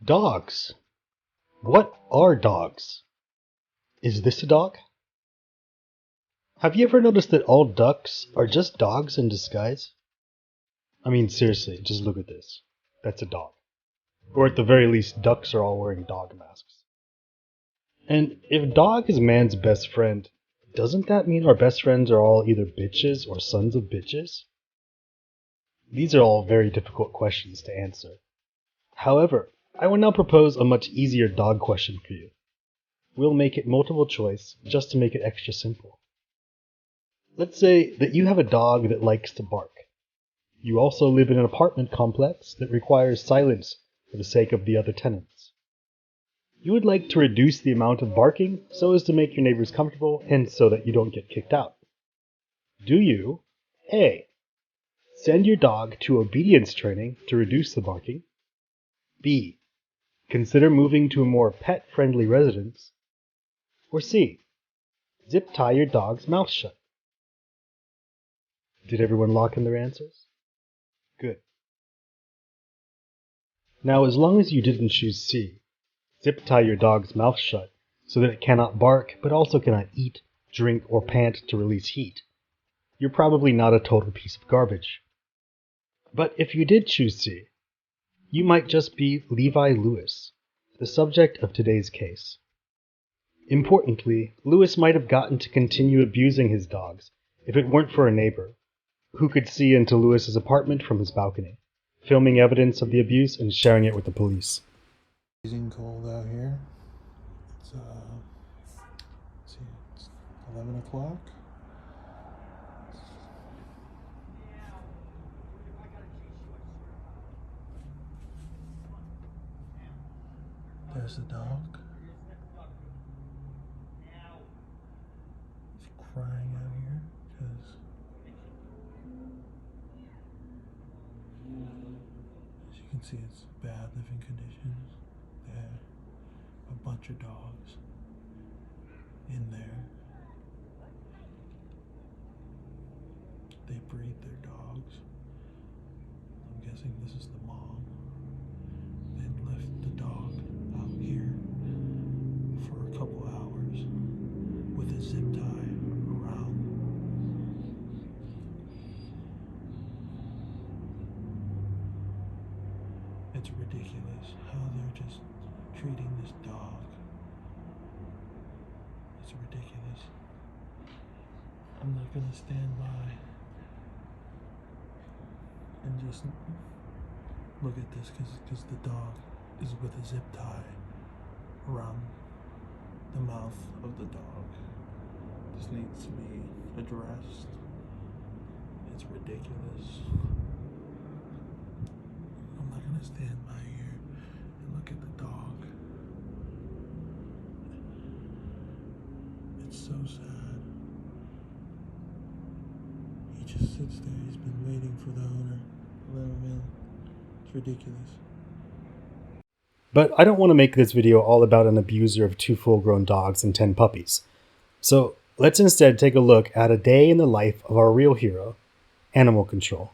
Dogs. What are dogs? Is this a dog? Have you ever noticed that all ducks are just dogs in disguise? I mean, seriously, just look at this. That's a dog. Or at the very least, ducks are all wearing dog masks. And if dog is man's best friend, doesn't that mean our best friends are all either bitches or sons of bitches? These are all very difficult questions to answer. However, I will now propose a much easier dog question for you. We'll make it multiple choice just to make it extra simple. Let's say that you have a dog that likes to bark. You also live in an apartment complex that requires silence for the sake of the other tenants. You would like to reduce the amount of barking so as to make your neighbors comfortable and so that you don't get kicked out. Do you A. Send your dog to obedience training to reduce the barking? B. Consider moving to a more pet-friendly residence? Or C. Zip tie your dog's mouth shut? Did everyone lock in their answers? Good. Now, as long as you didn't choose C, zip tie your dog's mouth shut so that it cannot bark but also cannot eat, drink, or pant to release heat, you're probably not a total piece of garbage. But if you did choose C, you might just be Levi Lewis, the subject of today's case. Importantly, Lewis might have gotten to continue abusing his dogs if it weren't for a neighbor, who could see into Lewis's apartment from his balcony, filming evidence of the abuse and sharing it with the police. Freezing cold out here. It's 11 o'clock. There's the dog. He's crying out here because, as you can see, it's bad living conditions. They have a bunch of dogs in there. They breed their dogs. I'm guessing this is the mom. They left the dog out here for a couple hours with a zip tie around. It's ridiculous how they're just treating this dog. It's ridiculous. I'm not gonna stand by and just look at this because the dog is with a zip tie around the mouth of the dog. This needs to be addressed. It's ridiculous. I'm not gonna stand by here and look at the dog. It's so sad. He just sits there. He's been waiting for the owner to let him in. It's ridiculous. But I don't want to make this video all about an abuser of 2 full-grown dogs and 10 puppies. So let's instead take a look at a day in the life of our real hero, animal control.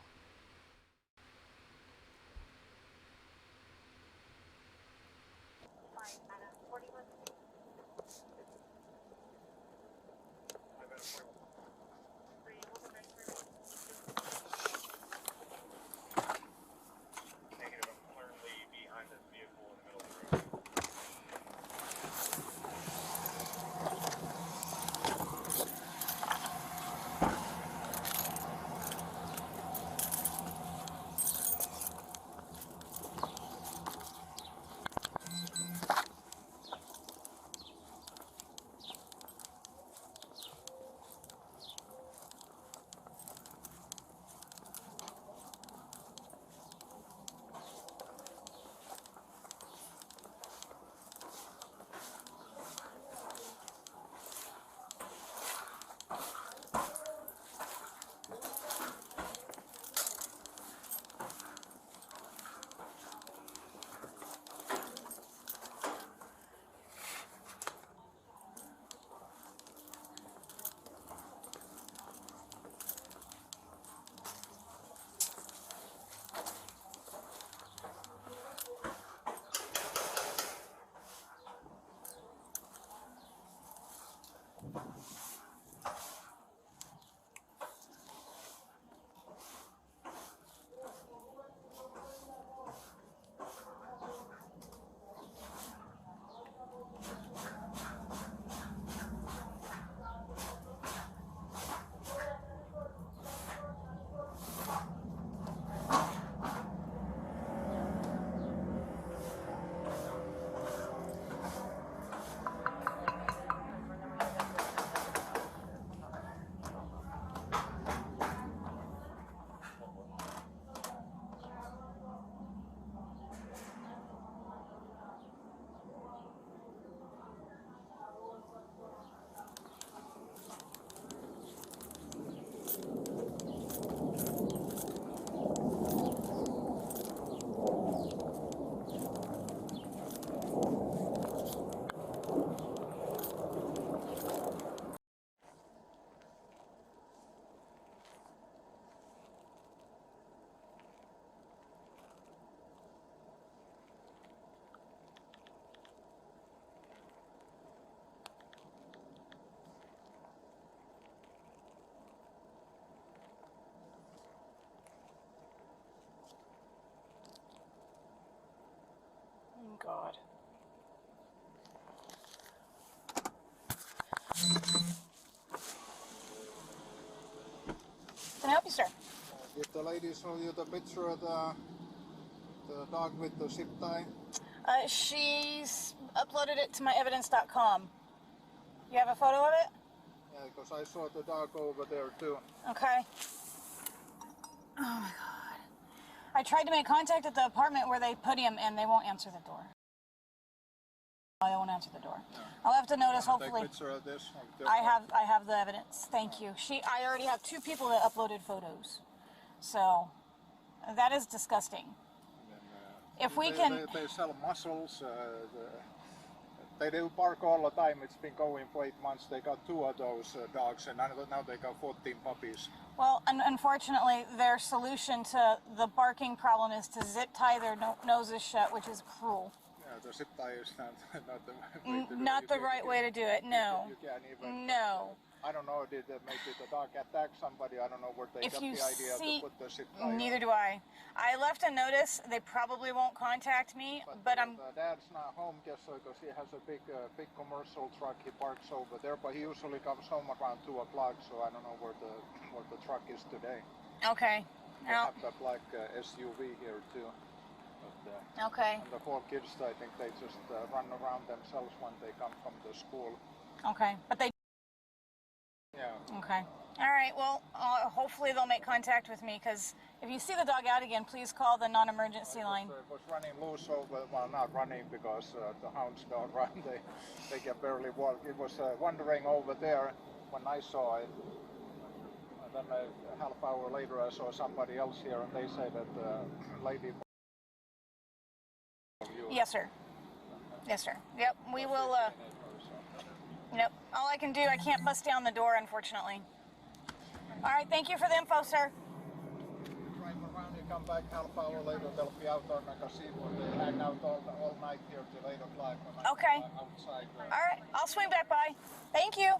God. Can I help you, sir? Did the lady show you the picture of the dog with the zip tie? She's uploaded it to myevidence.com. You have a photo of it? Yeah, because I saw the dog over there too. Okay. Oh my God. I tried to make contact at the apartment where they put him and they won't answer the door. They won't answer the door. No. I'll have to notice, hopefully. Take a picture of this. I have the evidence. Thank you. I already have 2 people that uploaded photos. So that is disgusting. If we can... They sell mussels. They do bark all the time. It's been going for 8 months. They got 2 of those dogs, and now they got 14 puppies. Well, unfortunately, their solution to the barking problem is to zip tie their noses shut, which is cruel. Yeah, the zip tie is not the way to do it. Not the right way to do it, no. You can't even... No. I don't know, did maybe the dog attack somebody? I don't know where they got the idea to put the zip tie on. Neither do I. I left a notice. They probably won't contact me, but I'm... The dad's not home just because he has a big commercial truck. He parks over there, but he usually comes home around 2 o'clock, so I don't know where the truck is today. Okay. They have the black SUV here too. But, okay. And the 4 kids, I think they just run around themselves when they come from the school. Okay, but they... Yeah. Okay. All right, well, hopefully they'll make contact with me, because if you see the dog out again, please call the non-emergency line. It was running loose over, well, not running because the hounds don't run, they can barely walk. It was wandering over there when I saw it. And then a half hour later I saw somebody else here, and they say that the lady... Yes, sir. Yes, sir. Yep, we will... Nope. All I can do, I can't bust down the door, unfortunately. All right, thank you for the info, sir. Drive around, you come back half hour later, they'll be out on the casino. They hang out all night here till 8 o'clock. Okay. Outside. All right, I'll swing back by. Thank you.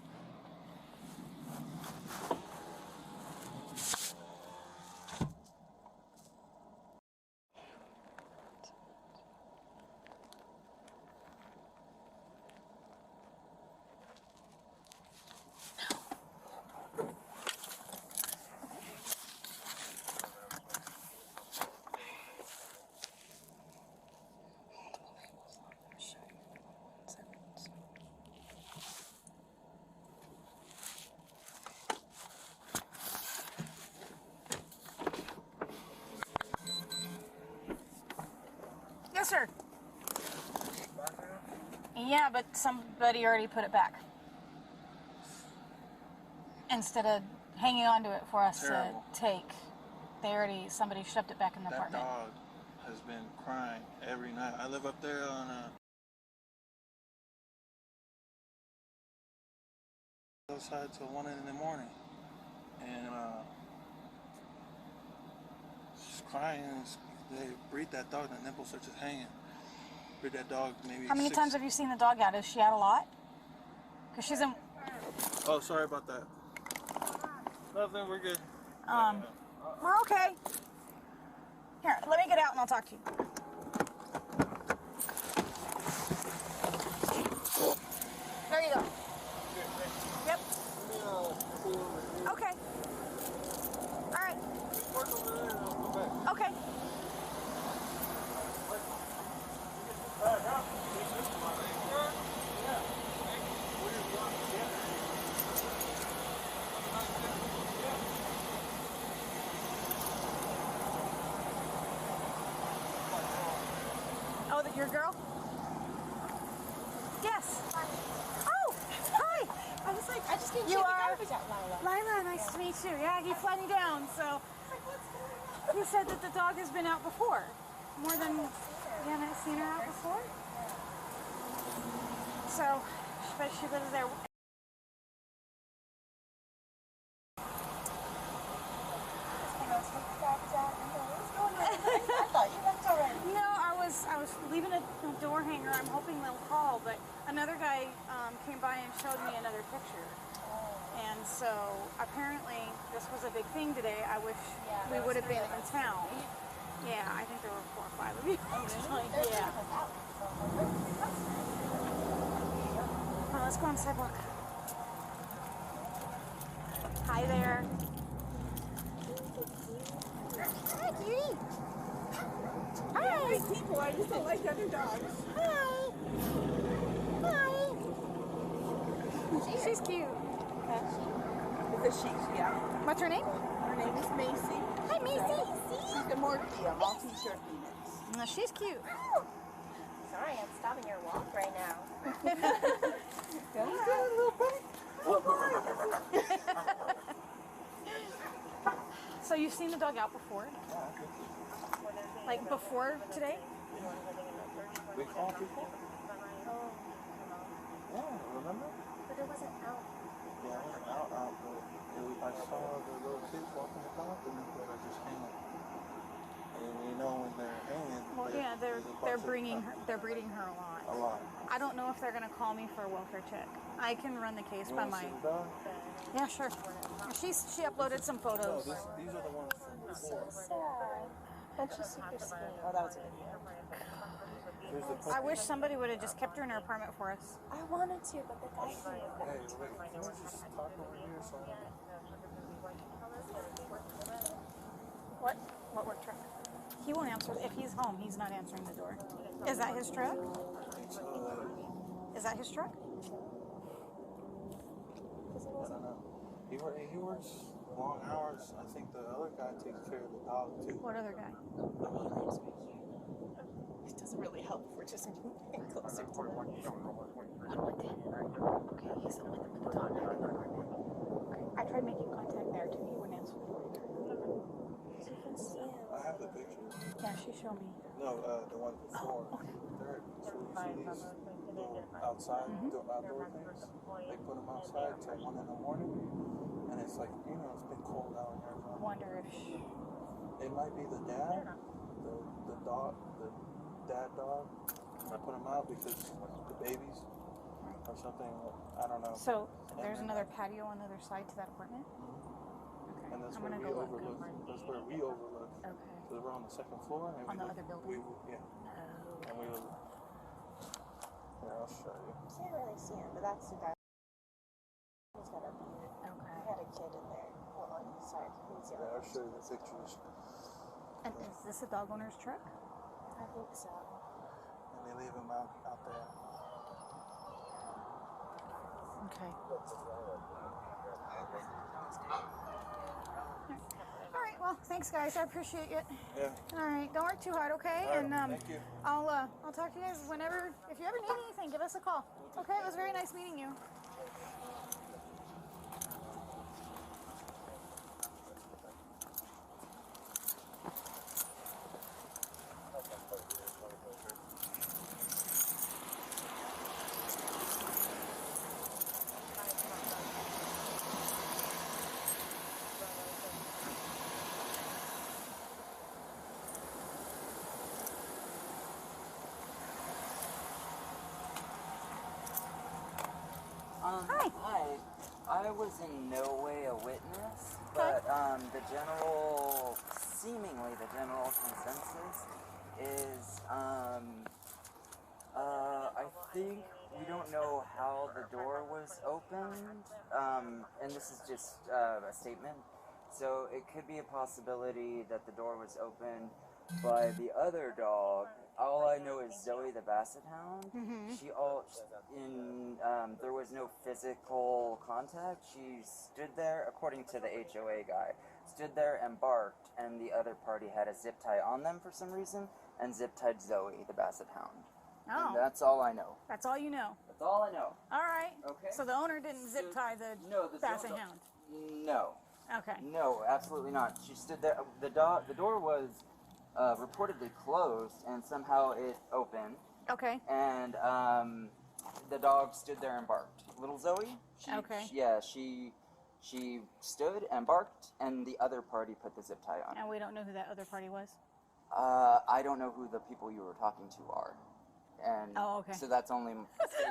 Yes, sir. Yeah, but somebody already put it back. Instead of hanging on to it for us to take, somebody shoved it back in the apartment. That dog has been crying every night. I live up there on outside till 1 in the morning, and she's crying. They breed that dog. The nipples are just hanging. Breed that dog maybe. How many times have you seen the dog out? Is she out a lot? Because she's in... Oh, sorry about that. Nothing, we're good. We're okay. Here, let me get out and I'll talk to you. There you go. Yep. Okay. All right. Okay. Oh, your girl? Yes. Oh, hi. I was like, I just didn't You see the are garbage out, Lila. Lila, nice to meet you. Yeah, he flagged me down, so he said that the dog has been out before. More than, you haven't seen her out before? So, but she lives there. No, I was leaving a door hanger. I'm hoping they'll call, but another guy came by and showed me another picture. And so apparently this was a big thing today. I wish we would have been in town. Yeah, I think there were 4 or 5 of you. Oh, really? Yeah. let's go on the sidewalk. Hi there. Hi, cutie. Hi. People, I just don't like other dogs. Hi. Hi. She's cute. It's a she, yeah. What's her name? Her name is Macy. Hi, Macy. She's a Morkie, a Maltese Phoenix. No, she's cute. Sorry, I'm stopping your walk right now. So you've seen the dog out before? Like before today? We call people? Yeah, remember? But it wasn't out. Yeah, I went out, but I saw the little kids walking the dog and they were just hanging. And you know when they're hanging, Well, yeah, they're breeding her a lot. a lot. I don't know if they're gonna call me for a welfare check. I can run the case You by want to my. see the dog? Yeah, sure. She uploaded some No, photos. these are the ones from before. Sad. And she's super sweet. Oh, that was a good one. Here's the I wish somebody would have just kept her in her apartment for us. I wanted to, but the guy Hey, wait, can we just talk over here so What work truck? He won't answer. If he's home, he's not answering the door. Is that his truck? Is that his truck? I don't know. He works long hours. I think the other guy takes care of the dog too. What other guy? It doesn't really help if we're just moving closer to them. Okay, he's the one with the dog. Okay. I tried making contact there too. He wouldn't answer the door. You can see him. I have the picture. Yeah, she showed me. No, the one before. They're, so you see these little outside outdoor things? They put them outside till 1 in the morning, and it's like, you know, it's been cold out in Arizona. Wonder if It might be the dad, the dog, the dad dog. I put them out because the babies or something. I don't know. So there's another patio on the other side to that apartment. Okay, And that's I'm where gonna we go look. overlook. That's where we overlook. Okay. Because we're on the second floor. And On we the look- other building? Yeah. Oh. And we look. Here, I'll show you. Can't really see him, but that's the guy. He's got a beard. Okay. He had a kid in there. Hold on, sorry. He's Yeah, young. I'll show you the pictures. And is this a dog owner's truck? I think so. And they leave them out there. Okay. All right. Well, thanks, guys. I appreciate it. Yeah. All right. Don't work too hard, okay? All right, And thank you. I'll talk to you guys whenever. If you ever need anything, give us a call. Okay. It was very nice meeting you. Hi. Hi. I was in no way a witness, but seemingly the general consensus is, I think we don't know how the door was opened, and this is just a statement. So it could be a possibility that the door was opened by the other dog. All I know is Zoe the Basset Hound. There was no physical contact. She stood there, according to the HOA guy, stood there and barked, and the other party had a zip tie on them for some reason, and zip tied Zoe the Basset Hound. Oh. And that's all I know. That's all you know. That's all I know. All right. Okay. So the owner didn't zip tie the Basset Hound. No. Okay. No, absolutely not. She stood there. The door was reportedly closed, and somehow it opened. Okay. And the dog stood there and barked. Little Zoe. Okay. She stood and barked, and the other party put the zip tie on. And we don't know who that other party was. I don't know who the people you were talking to are. And Oh, okay. so that's only.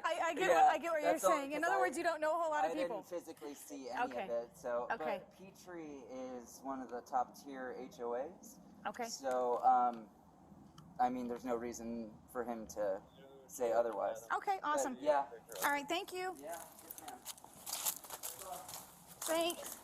I get Yeah, I get what you're that's all- saying. In other words, you don't know a whole lot of I people. didn't physically see any Okay. of it. So, Okay. but Petrie is one of the top tier HOAs. Okay. So, I mean, there's no reason for him to say otherwise. Okay, awesome. But, yeah. All right, thank you. Yeah. Yes, ma'am. Thanks.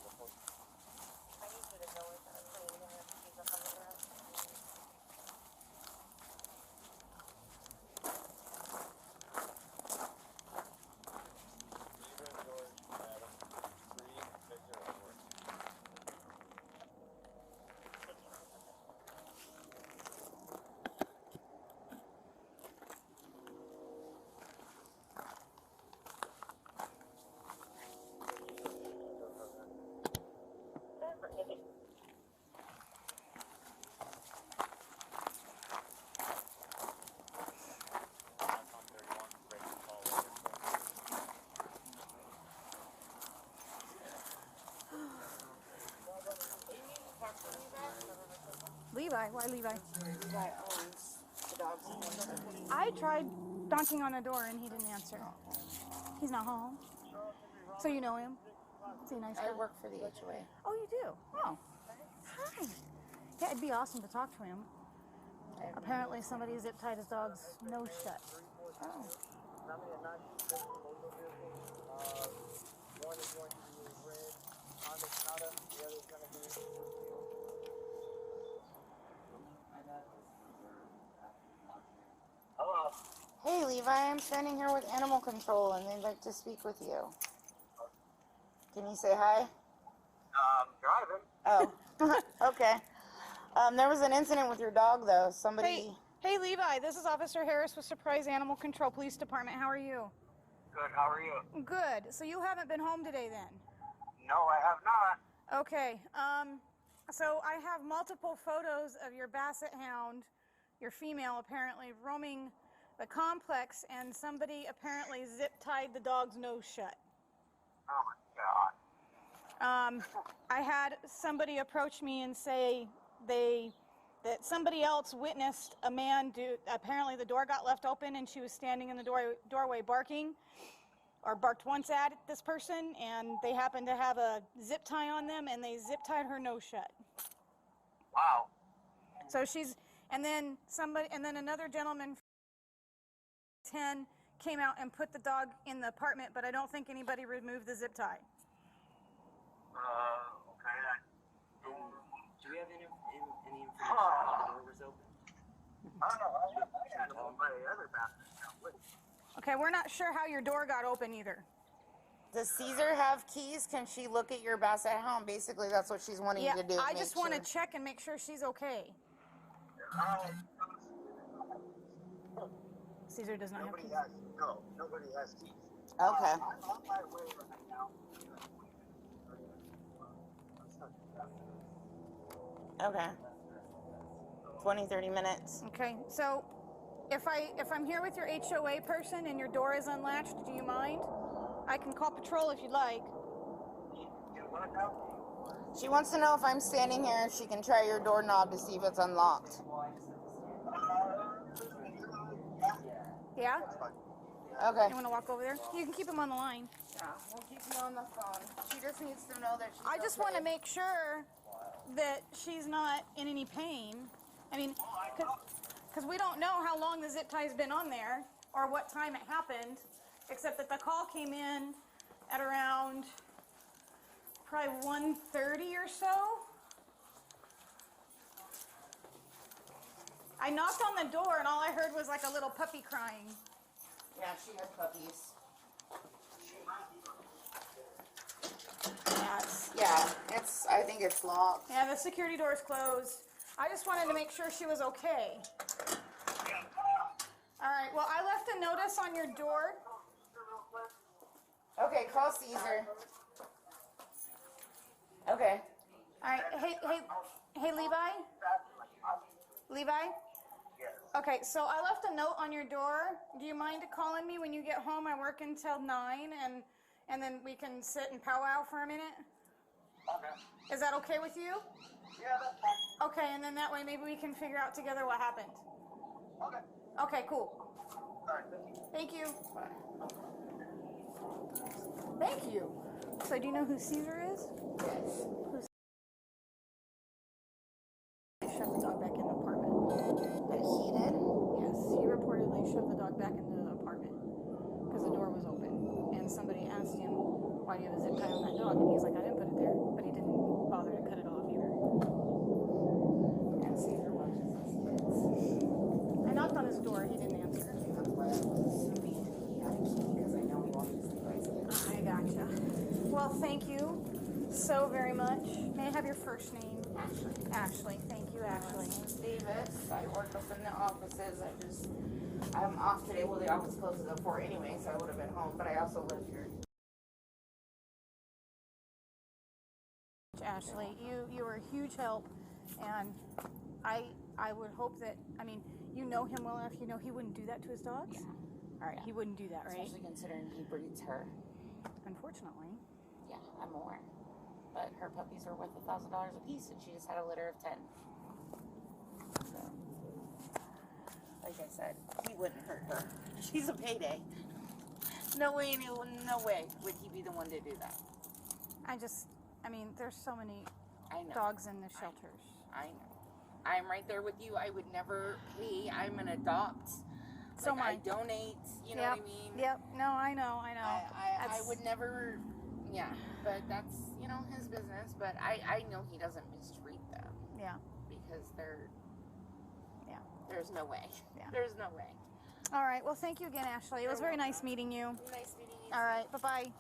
Levi, why Levi? Levi owns the dogs. I tried knocking on a door and he didn't answer. He's not home. So you know him? Is he a nice guy? I work for the HOA. Oh, you do? Oh. Hi. Yeah, it'd be awesome to talk to him. Apparently somebody zip-tied his dog's nose shut. Oh. One is going to be red, Honda Sonata, the other is going to be Hello. Hey, Levi, I'm standing here with animal control and they'd like to speak with you. Can you say hi? Driving. Oh, okay. There was an incident with your dog, though. Somebody... Hey, Levi, this is Officer Harris with Surprise Animal Control Police Department. How are you? Good, how are you? Good. So you haven't been home today then? No, I have not. Okay. So I have multiple photos of your basset hound, your female apparently, roaming the complex, and somebody apparently zip-tied the dog's nose shut. Oh my God. I had somebody approach me and say that somebody else witnessed a man apparently the door got left open and she was standing in the doorway barking, or barked once at this person, and they happened to have a zip tie on them and they zip tied her nose shut. Wow. So and then another gentleman 10 came out and put the dog in the apartment, but I don't think anybody removed the zip tie. Okay. Do we have any information how the door was open? I don't know. I had them on my other bathroom. Okay, we're not sure how your door got open either. Does Caesar have keys? Can she look at your basset hound? Basically, that's what she's wanting to do. I just want to check and make sure she's okay. Caesar does not have keys. Nobody has keys. Okay. I'm on my way right now. Okay. 20, 30 minutes. Okay, so if I'm here with your HOA person and your door is unlatched, do you mind? I can call patrol if you'd like. She wants to know if I'm standing here and she can try your doorknob to see if it's unlocked. Yeah? Okay. You want to walk over there? You can keep him on the line. Yeah, we'll keep you on the phone. She just needs to know that she's I just want to make sure that she's not in any pain. I mean, because we don't know how long the zip tie's been on there or what time it happened, except that the call came in at around probably 1:30 or so. I knocked on the door and all I heard was like a little puppy crying. Yeah, she has puppies. I think it's locked. Yeah, the security door is closed. I just wanted to make sure she was okay. All right, well, I left a notice on your door. Okay, call Caesar. Okay. All right, hey, Levi? Levi? Okay, so I left a note on your door. Do you mind calling me when you get home? I work until 9, and then we can sit and powwow for a minute. Okay. Is that okay with you? Yeah, that's fine. Okay, and then that way maybe we can figure out together what happened. Okay. Okay, cool. All right, thank you. Thank you. Thank you. So do you know who Caesar is? Yes. Shoved the dog back in the apartment. That he did? Yes, he reportedly shoved the dog back in the apparently somebody asked him, why do you have a zip tie on that dog? And he's like, I didn't put it there, but he didn't bother to cut it off either. And Caesar watches his kids. I knocked on his door, he didn't answer. That's why I was assuming he had a key, because I know he won't use Levi's kids. I gotcha. Well, thank you so very much. May I have your first name? Ashley. Ashley. Thank you, Ashley. My name's Davis. I work up in the offices. I'm off today. Well, the office closes at 4 anyway, so I would have been home, but I also live here. Ashley, you were a huge help, and I would hope that, I mean, you know him well enough, you know he wouldn't do that to his dogs? Yeah. All right, he wouldn't do that, right? Especially considering he breeds her. Unfortunately. Yeah, I'm aware. But her puppies were worth $1,000 a piece, and she just had a litter of 10. So, like I said, he wouldn't hurt her. She's a payday. No way would he be the one to do that. I mean, there's so many I know. dogs in the shelters. I know. I'm right there with you. I would never pay. I'm an adopt. So like, I mine. donate. You know Yep. what I mean? Yep. No, I know. I would never. Yeah, but that's his business. But I know he doesn't mistreat them. Yeah. Because they're. Yeah. There's no way. Yeah. There's no way. All right. Well, thank you again, Ashley. It was very nice meeting you. Nice meeting you. All right. Bye-bye.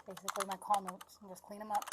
Basically my call notes and just clean them up.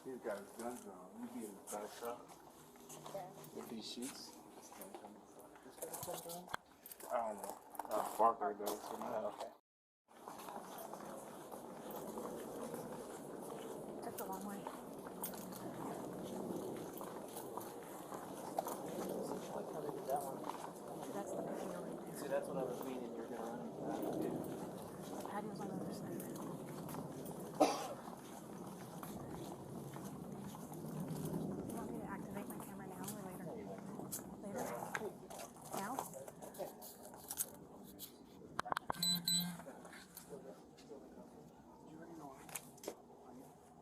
He's got his guns on. You be in the back shop with these sheets. I don't know. Barker though. So okay. Took the long way. Like how they did that one. That's the patio right there. See, that's what I was meaning. You're gonna run. The patio's on the other side. You want me to activate my camera now or later? Later? Now?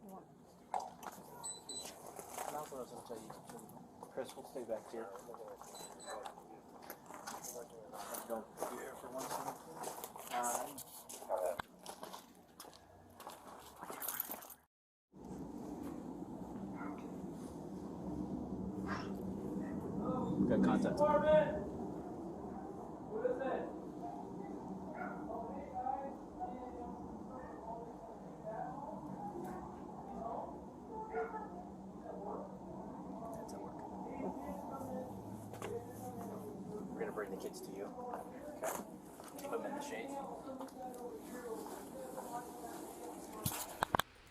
You want? And also, I was gonna tell you, Chris, we'll stay back here. Don't be here for 1 second. Got contact. That's at work. We're gonna bring the kids to you. Okay. Put them in the shade.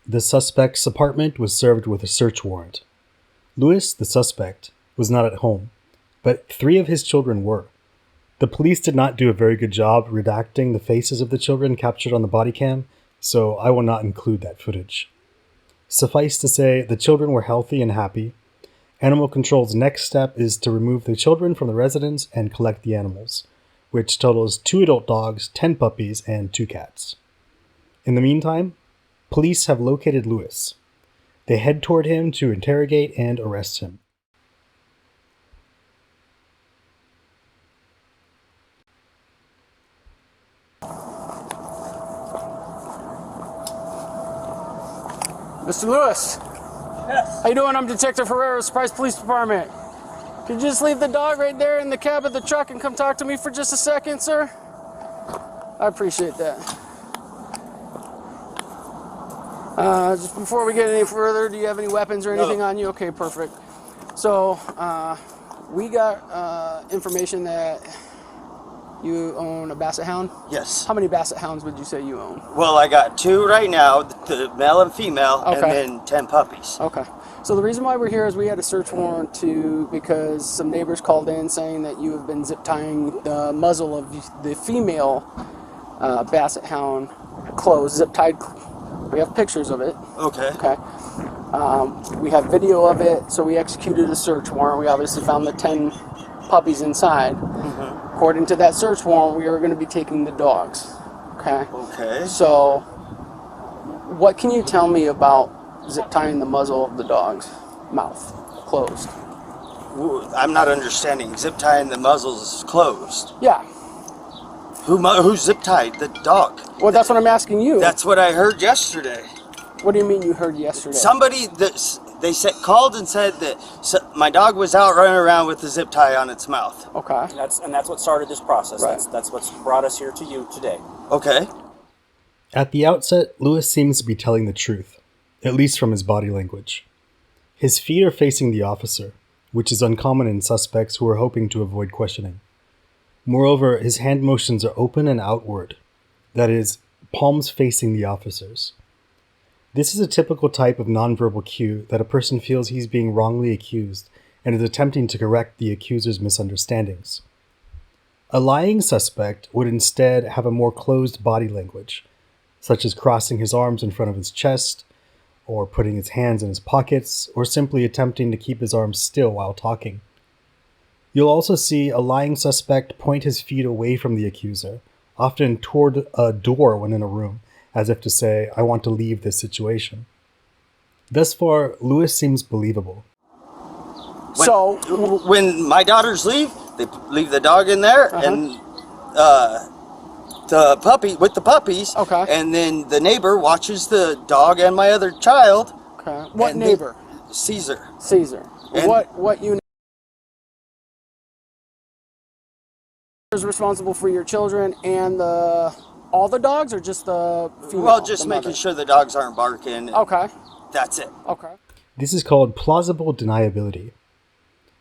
The suspect's apartment was served with a search warrant. Lewis, the suspect, was not at home, but 3 of his children were. The police did not do a very good job redacting the faces of the children captured on the body cam, so I will not include that footage. Suffice to say, the children were healthy and happy. Animal Control's next step is to remove the children from the residence and collect the animals. which totals 2 adult dogs, 10 puppies, and 2 cats. In the meantime, police have located Lewis. They head toward him to interrogate and arrest him. Mr. Lewis. Yes. How you doing? I'm Detective Herrera, Surprise Police Department. Could you just leave the dog right there in the cab of the truck and come talk to me for just a second, sir? I appreciate that. Just before we get any further, do you have any weapons or anything on you? Okay, perfect. So, we got information that you own a Basset Hound? Yes. How many Basset Hounds would you say you own? Well, I got 2 right now, the male and female, Okay. and then 10 puppies. Okay. So the reason why we're here is we had a search warrant because some neighbors called in saying that you have been zip tying the muzzle of the female Basset Hound closed, zip tied. We have pictures of it. Okay. Okay. We have video of it, so we executed a search warrant. We obviously found the 10 puppies inside. Mm-hmm. According to that search warrant, we are going to be taking the dogs. Okay. Okay. So, what can you tell me about zip tying the muzzle of the dog's mouth closed? I'm not understanding. Zip tying the muzzles closed. Yeah. Who zip tied the dog? Well, that's what I'm asking you. That's what I heard yesterday. What do you mean you heard yesterday? Somebody they called and said that my dog was out running around with a zip tie on its mouth. Okay. That's what started this process. Right. That's what's brought us here to you today. Okay. At the outset, Lewis seems to be telling the truth, at least from his body language. His feet are facing the officer, which is uncommon in suspects who are hoping to avoid questioning. Moreover, his hand motions are open and outward, that is, palms facing the officers. This is a typical type of nonverbal cue that a person feels he's being wrongly accused and is attempting to correct the accuser's misunderstandings. A lying suspect would instead have a more closed body language, such as crossing his arms in front of his chest, or putting his hands in his pockets, or simply attempting to keep his arms still while talking. You'll also see a lying suspect point his feet away from the accuser, often toward a door when in a room, as if to say, I want to leave this situation. Thus far, Lewis seems believable. When my daughters leave, they leave the dog in there, and the puppies. Okay. And then the neighbor watches the dog and my other child. Okay. What neighbor? Caesar. Caesar. And what unit is responsible for your children and all the dogs, or just the female? Well, just making sure the dogs aren't barking. Okay. That's it. Okay. This is called plausible deniability,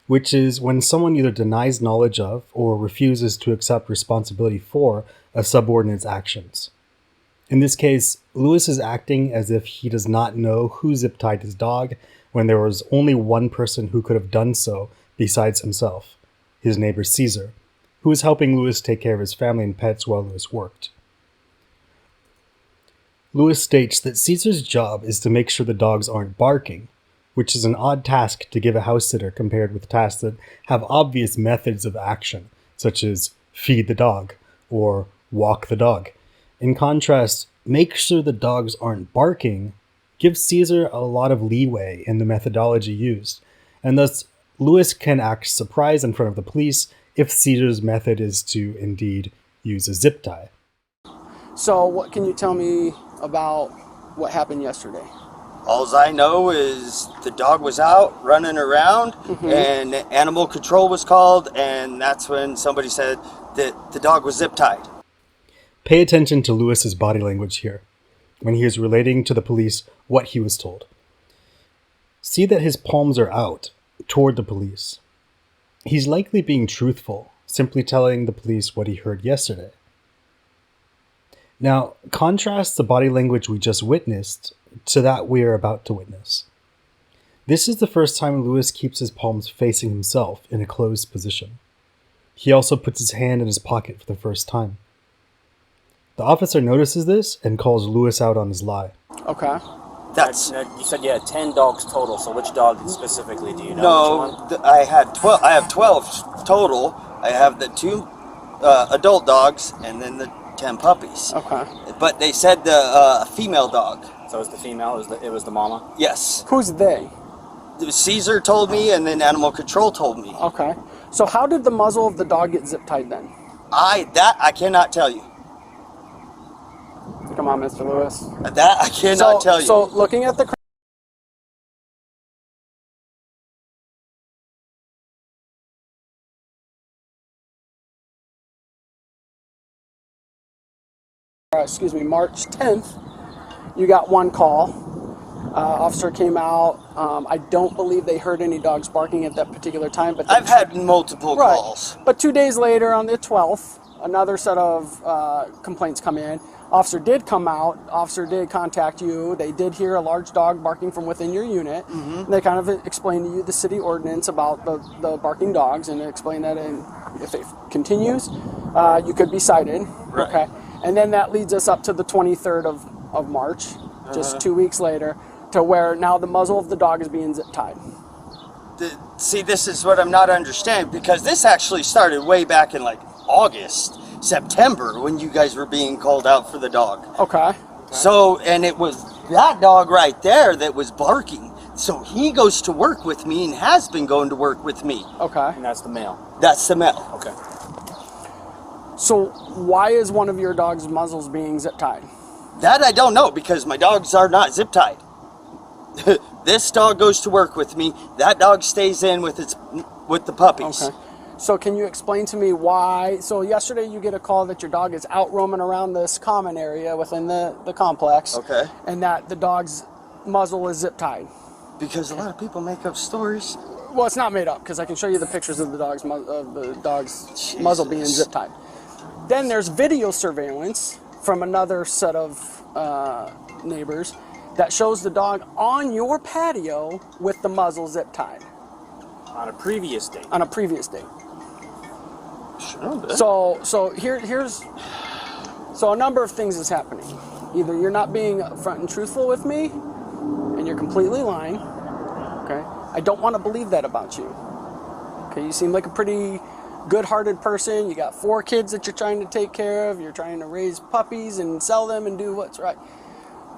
which is when someone either denies knowledge of or refuses to accept responsibility for a subordinate's actions. In this case, Lewis is acting as if he does not know who zip-tied his dog when there was only one person who could have done so besides himself, his neighbor Caesar, who was helping Lewis take care of his family and pets while Lewis worked. Lewis states that Caesar's job is to make sure the dogs aren't barking, which is an odd task to give a house sitter compared with tasks that have obvious methods of action, such as feed the dog or walk the dog. In contrast, make sure the dogs aren't barking gives Caesar a lot of leeway in the methodology used, and thus Lewis can act surprised in front of the police if Caesar's method is to indeed use a zip tie. So what can you tell me about what happened yesterday? All I know is the dog was out running around, and animal control was called, and that's when somebody said that the dog was zip-tied. Pay attention to Lewis's body language here, when he is relating to the police what he was told. See that his palms are out, toward the police. He's likely being truthful, simply telling the police what he heard yesterday. Now, contrast the body language we just witnessed to that we are about to witness. This is the first time Lewis keeps his palms facing himself in a closed position. He also puts his hand in his pocket for the first time. The officer notices this and calls Lewis out on his lie. Okay. You said you had 10 dogs total, so which dog specifically do you know? No, I have 12 total. I have the two adult dogs and then the 10 puppies. Okay. But they said the female dog. So it was the female, it was the mama? Yes. Who's they? Caesar told me, and then animal control told me. Okay. So how did the muzzle of the dog get zip tied then? I cannot tell you. Come on, Mr. Lewis. That I cannot tell you. So looking at the March 10th, you got one call. Officer came out. I don't believe they heard any dogs barking at that particular time. But I've had multiple calls. But 2 days later, on the 12th, another set of complaints come in. Officer did come out. Officer did contact you. They did hear a large dog barking from within your unit. Mm-hmm. And they kind of explained to you the city ordinance about the barking dogs, and explained that if it continues, you could be cited. Right. Okay. And then that leads us up to the 23rd of March, just 2 weeks later, to where now the muzzle of the dog is being zip tied. See, this is what I'm not understanding, because this actually started way back in like August, September, when you guys were being called out for the dog. Okay. So, and it was that dog right there that was barking. So he goes to work with me and has been going to work with me. Okay. And that's the male? That's the male. Okay. So why is one of your dog's muzzles being zip tied? That I don't know, because my dogs are not zip tied. This dog goes to work with me. That dog stays in with the puppies. Okay. So can you explain to me why? So yesterday you get a call that your dog is out roaming around this common area within the complex. Okay. And that the dog's muzzle is zip tied. Because a lot of people make up stories. Well, it's not made up, because I can show you the pictures of the dog's muzzle being zip tied. Then there's video surveillance from another set of neighbors that shows the dog on your patio with the muzzle zip tied. On a previous date? On a previous date. Sure. So here's a number of things is happening. Either you're not being upfront and truthful with me, and you're completely lying. Okay, I don't want to believe that about you. Okay, you seem like a pretty good-hearted person. You got 4 kids that you're trying to take care of. You're trying to raise puppies and sell them and do what's right.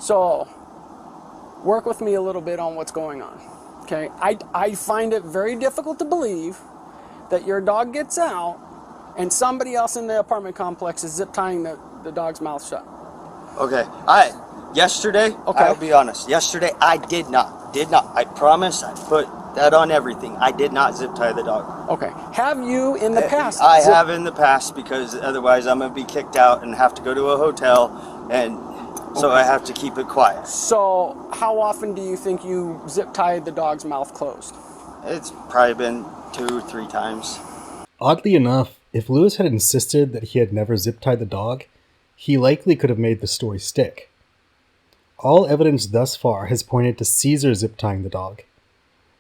So work with me a little bit on what's going on. Okay, I find it very difficult to believe that your dog gets out and somebody else in the apartment complex is zip tying the dog's mouth shut. Okay. Yesterday, okay. I'll be honest. Yesterday, I did not. I promise. I put that on everything. I did not zip tie the dog. Okay. Have you in the past? I have in the past, because otherwise I'm going to be kicked out and have to go to a hotel, and so I have to keep it quiet. So how often do you think you zip tied the dog's mouth closed? It's probably been 2 or 3 times. Oddly enough, if Lewis had insisted that he had never zip tied the dog, he likely could have made the story stick. All evidence thus far has pointed to Caesar zip tying the dog.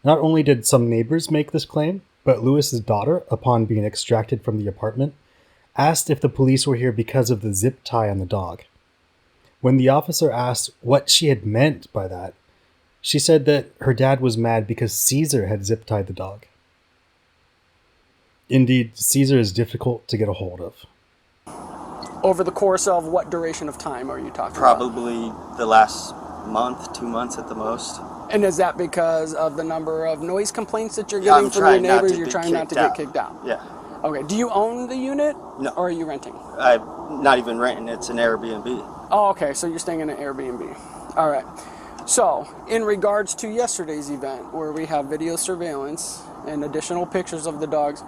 Not only did some neighbors make this claim, but Lewis's daughter, upon being extracted from the apartment, asked if the police were here because of the zip tie on the dog. When the officer asked what she had meant by that, she said that her dad was mad because Caesar had zip tied the dog. Indeed, Caesar is difficult to get a hold of. Over the course of what duration of time are you talking Probably the last month, 2 months at the most. And is that because of the number of noise complaints that you're getting from your neighbors? You're trying not to get kicked out? Yeah. Okay. Do you own the unit? No. Or are you renting? I'm not even renting. It's an Airbnb. Oh, okay. So you're staying in an Airbnb. All right. So, in regards to yesterday's event, where we have video surveillance and additional pictures of the dogs,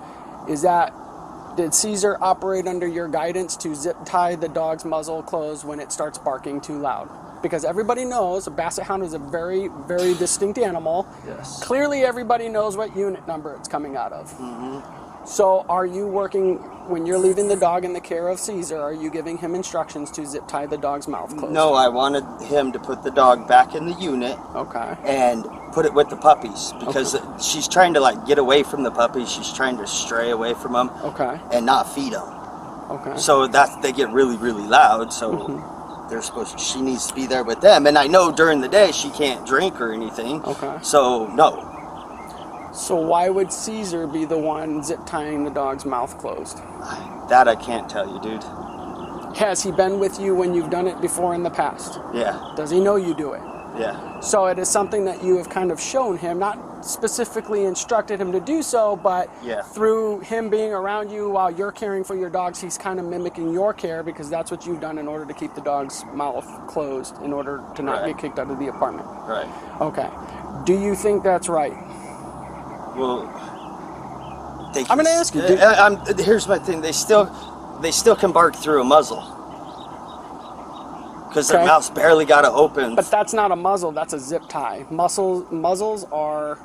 did Caesar operate under your guidance to zip tie the dog's muzzle closed when it starts barking too loud? Because everybody knows a basset hound is a very, very distinct animal. Yes. Clearly everybody knows what unit number it's coming out of. Mm-hmm. So are you working, when you're leaving the dog in the care of Caesar, are you giving him instructions to zip tie the dog's mouth closed? No, I wanted him to put the dog back in the unit. Okay. And put it with the puppies, because she's trying to get away from the puppies. She's trying to stray away from them. Okay. And not feed them. Okay. So they get really, really loud. So she needs to be there with them. And I know during the day she can't drink or anything. Okay. So no. So why would Caesar be the one zip tying the dog's mouth closed? That I can't tell you, dude. Has he been with you when you've done it before in the past? Yeah. Does he know you do it? Yeah. So it is something that you have kind of shown him, not specifically instructed him to do so, but Yeah. through him being around you while you're caring for your dogs, he's kind of mimicking your care because that's what you've done in order to keep the dog's mouth closed in order to not Right. get kicked out of the apartment. Right. Okay. Do you think that's right? Well, I'm going to ask you. Here's my thing. They still can bark through a muzzle. Because their mouth's barely got to open. But that's not a muzzle, that's a zip tie. Muzzles are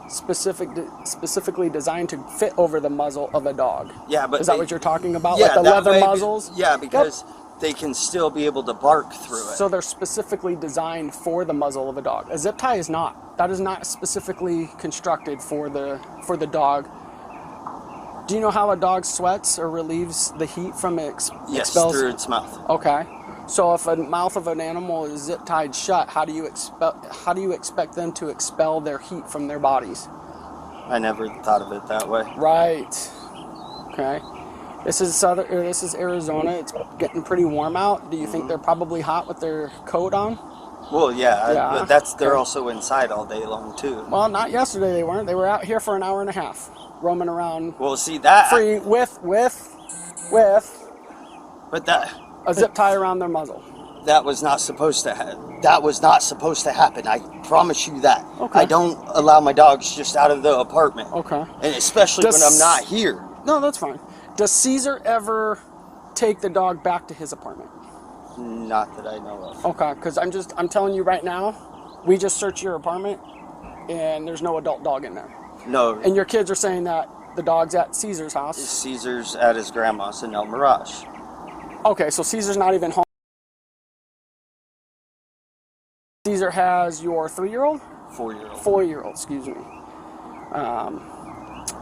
specifically designed to fit over the muzzle of a dog. Yeah, but is that what you're talking about? Yeah, like the leather muzzles? Yeah, because they can still be able to bark through it. So they're specifically designed for the muzzle of a dog. A zip tie is not. That is not specifically constructed for the dog. Do you know how a dog sweats or relieves the heat from it expels? Through its mouth. Okay. So if the mouth of an animal is zip tied shut, how do you expect them to expel their heat from their bodies? I never thought of it that way. Right. Okay. This is Arizona. It's getting pretty warm out. Do you think they're probably hot with their coat on? Well, yeah. But they're okay. also inside all day long too. Well, not yesterday they weren't. They were out here for an hour and a half, roaming around. Well, see that free with But that a zip tie around their muzzle. That was not supposed to happen. That was not supposed to happen. I promise you that. Okay. I don't allow my dogs just out of the apartment. Okay. And especially when I'm not here. No, that's fine. Does Caesar ever take the dog back to his apartment? Not that I know of. Okay, because I'm telling you right now, we just searched your apartment and there's no adult dog in there. No. And your kids are saying that the dog's at Caesar's house. Caesar's at his grandma's in El Mirage. Okay, so Caesar's not even home. Caesar has your 3-year-old? 4-year-old. 4-year-old, excuse me.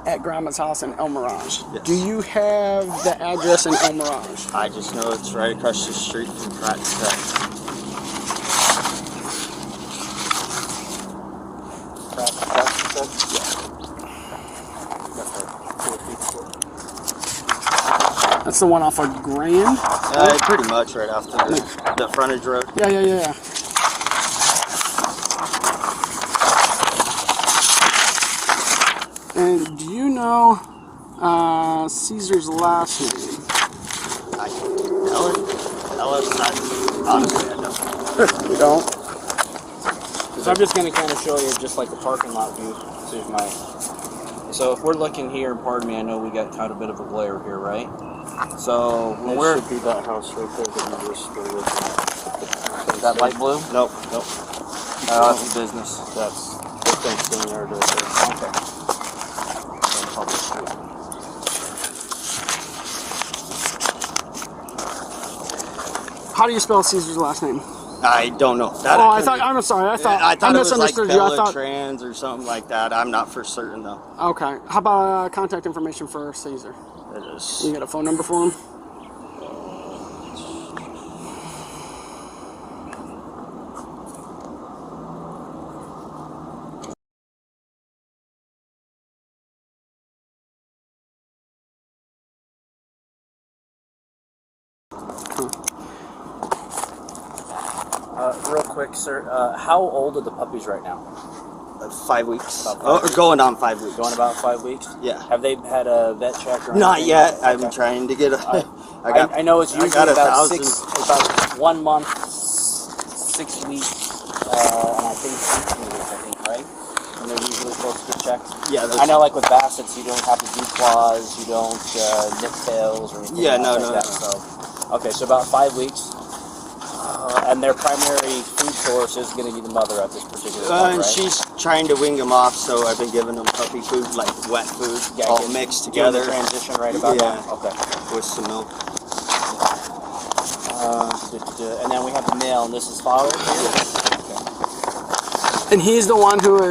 At Grandma's house in El Mirage. Yes. Do you have the address in El Mirage? I just know it's right across the street from Pratt's Pets. That's the one off of Grand? Pretty much right off the frontage road. Yeah. And do you know Caesar's last name? I can tell it. Honestly, I don't. You don't? So I'm just going to kind of show you just like the parking lot view. So if we're looking here, pardon me, I know we got kind of a bit of a glare here, right? So when we're... should be that house right there that you just were looking at. Is that light blue? Nope. That's business. That's the fenced in yard right there. Okay. How do you spell Caesar's last name? I don't know. I'm sorry. I thought I misunderstood it was like you. I thought trans or something like that. I'm not for certain though. Okay. How about contact information for Caesar? It is. You got a phone number for him? Real quick, sir, how old are the puppies right now? 5 weeks. About 5 weeks. Going on 5 weeks. Going about 5 weeks? Yeah. Have they had a vet check or Not anything? yet. Okay. I'm trying to get a... I know it's usually got about 1,000. about 1 month, 6 weeks, and I think 18 weeks, right? And they're usually supposed to get checked. Yeah. I know, like with bassets, you don't have to do claws, you don't nip tails or anything like that. So, okay, so about 5 weeks. And their primary food source is going to be the mother at this particular time, And right? she's trying to wing them off, so I've been giving them puppy food, like wet food, all mixed doing the together. transition right about now? Okay. With some milk. And then we have the male, and this is father? And he's the one who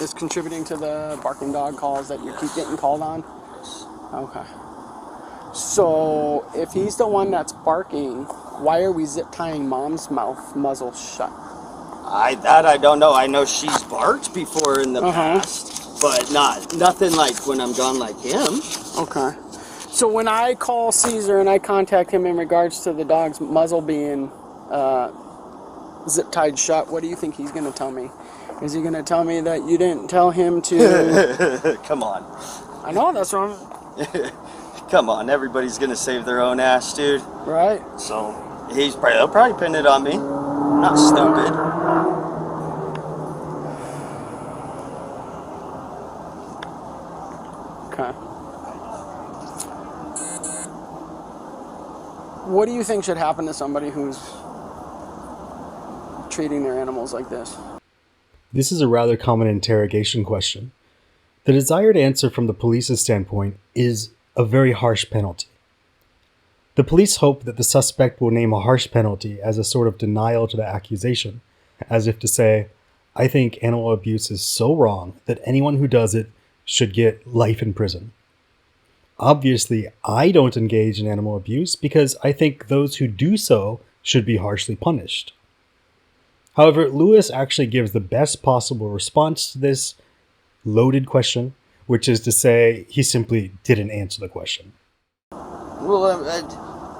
is contributing to the barking dog calls that you keep getting called on? Okay. So, if he's the one that's barking, why are we zip tying mom's muzzle shut? I don't know. I know she's barked before in the past, but nothing like when I'm gone like him. Okay. So when I call Caesar and I contact him in regards to the dog's muzzle being zip tied shut, what do you think he's going to tell me? Is he going to tell me that you didn't tell him to... Come on. I know, that's wrong. Come on, everybody's going to save their own ass, dude. Right. So he'll probably pin it on me. I'm not stupid. Okay. What do you think should happen to somebody who's treating their animals like this? This is a rather common interrogation question. The desired answer from the police's standpoint is a very harsh penalty. The police hope that the suspect will name a harsh penalty as a sort of denial to the accusation, as if to say, I think animal abuse is so wrong that anyone who does it should get life in prison. Obviously, I don't engage in animal abuse because I think those who do so should be harshly punished. However, Lewis actually gives the best possible response to this loaded question, which is to say he simply didn't answer the question. Well,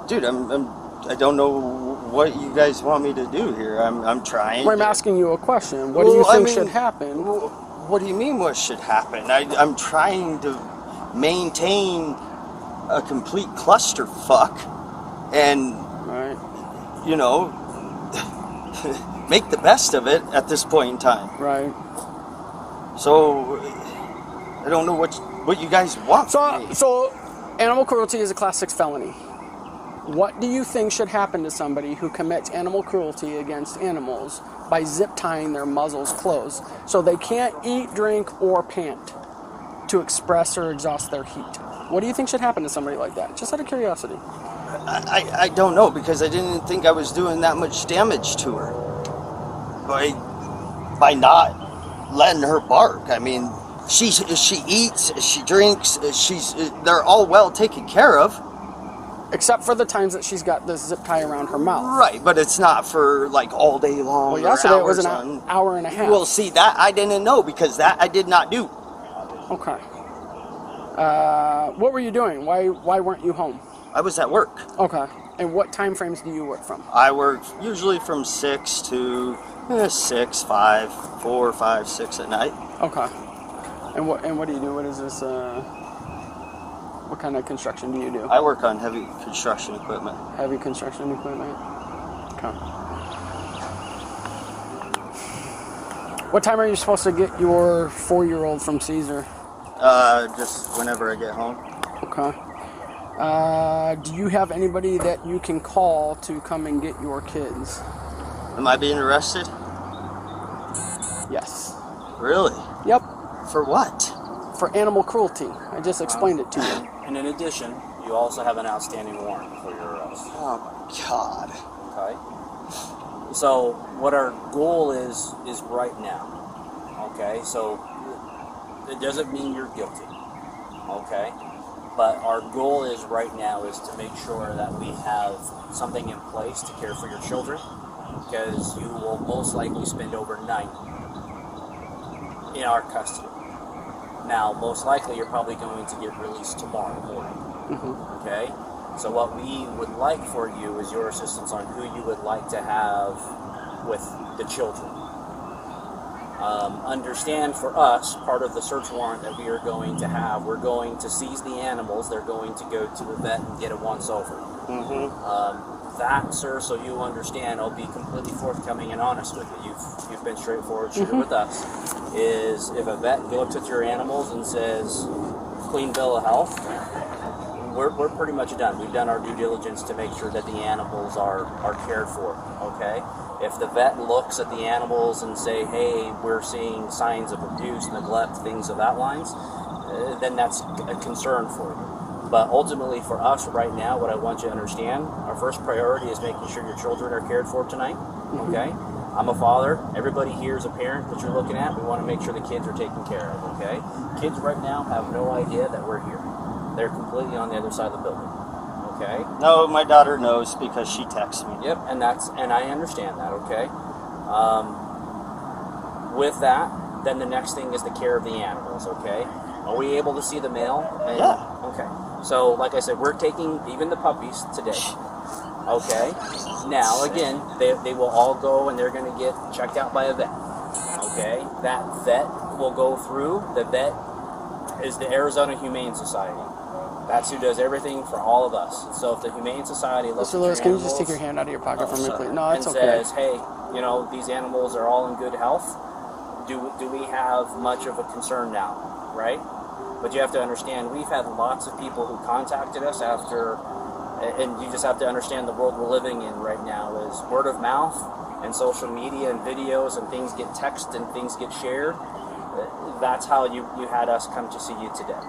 dude, I don't know what you guys want me to do here. I'm trying. Well, I'm asking you a question. What do you think should happen? What do you mean what should happen? I'm trying to maintain a complete clusterfuck and, you know, make the best of it at this point in time. Right. So, I don't know what you guys want from me. So, animal cruelty is a Class 6 felony. What do you think should happen to somebody who commits animal cruelty against animals by zip tying their muzzles closed so they can't eat, drink, or pant to express or exhaust their heat? What do you think should happen to somebody like that? Just out of curiosity. I don't know, because I didn't think I was doing that much damage to her by not letting her bark. I mean, she eats, she drinks, they're all well taken care of. Except for the times that she's got this zip tie around her mouth. Right, but it's not for like all day long. Well, yesterday it was an hour and a half. Well, see, that I didn't know, because that I did not do. Okay. What were you doing? Why weren't you home? I was at work. Okay. And what time frames do you work from? I work usually from 6 to 6, 5, 4, 5, 6 at night. Okay. And what do you do? What is this? What kind of construction do you do? I work on heavy construction equipment. Heavy construction equipment. Okay. What time are you supposed to get your 4-year-old from Caesar? Just whenever I get home. Okay. Do you have anybody that you can call to come and get your kids? Am I being arrested? Yes. Really? Yep. For what? For animal cruelty. I just explained it to you. And in addition, you also have an outstanding warrant for your arrest. Oh my God. Okay. So what our goal is right now. Okay. So it doesn't mean you're guilty. Okay. But our goal is right now is to make sure that we have something in place to care for your children, because you will most likely spend overnight in our custody. Now, most likely you're probably going to get released tomorrow morning. Mm-hmm. Okay? So what we would like for you is your assistance on who you would like to have with the children. Understand, for us, part of the search warrant that we are going to have, we're going to seize the animals. They're going to go to the vet and get a once-over. Mm-hmm. That, sir, so you understand, I'll be completely forthcoming and honest with you. You've been straightforward shooter with us. Is if a vet looks at your animals and says, clean bill of health, we're pretty much done. We've done our due diligence to make sure that the animals are cared for, okay? If the vet looks at the animals and say, hey, we're seeing signs of abuse, neglect, things of that lines, then that's a concern for you. But ultimately for us right now, what I want you to understand, our first priority is making sure your children are cared for tonight, okay? I'm a father. Everybody here is a parent that you're looking at. We want to make sure the kids are taken care of, okay? Kids right now have no idea that we're here. They're completely on the other side of the building, okay? No, my daughter knows because she texts me. Yep, and I understand that, okay? With that, then the next thing is the care of the animals, okay? Are we able to see the male? Yeah. Okay. So, like I said, we're taking even the puppies today. Okay. Now, again, they will all go and they're going to get checked out by a vet. Okay. That vet will go through. The vet is the Arizona Humane Society. That's who does everything for all of us. So if the Humane Society looks Mr. Lewis, can you just take your hand out of your pocket for me, please? No, it's and okay. says, hey, you know, these animals are all in good health. Do we have much of a concern now, right? But you have to understand, we've had lots of people who contacted us after, and you just have to understand the world we're living in right now is word of mouth and social media and videos and things get texted and things get shared. That's how you had us come to see you today.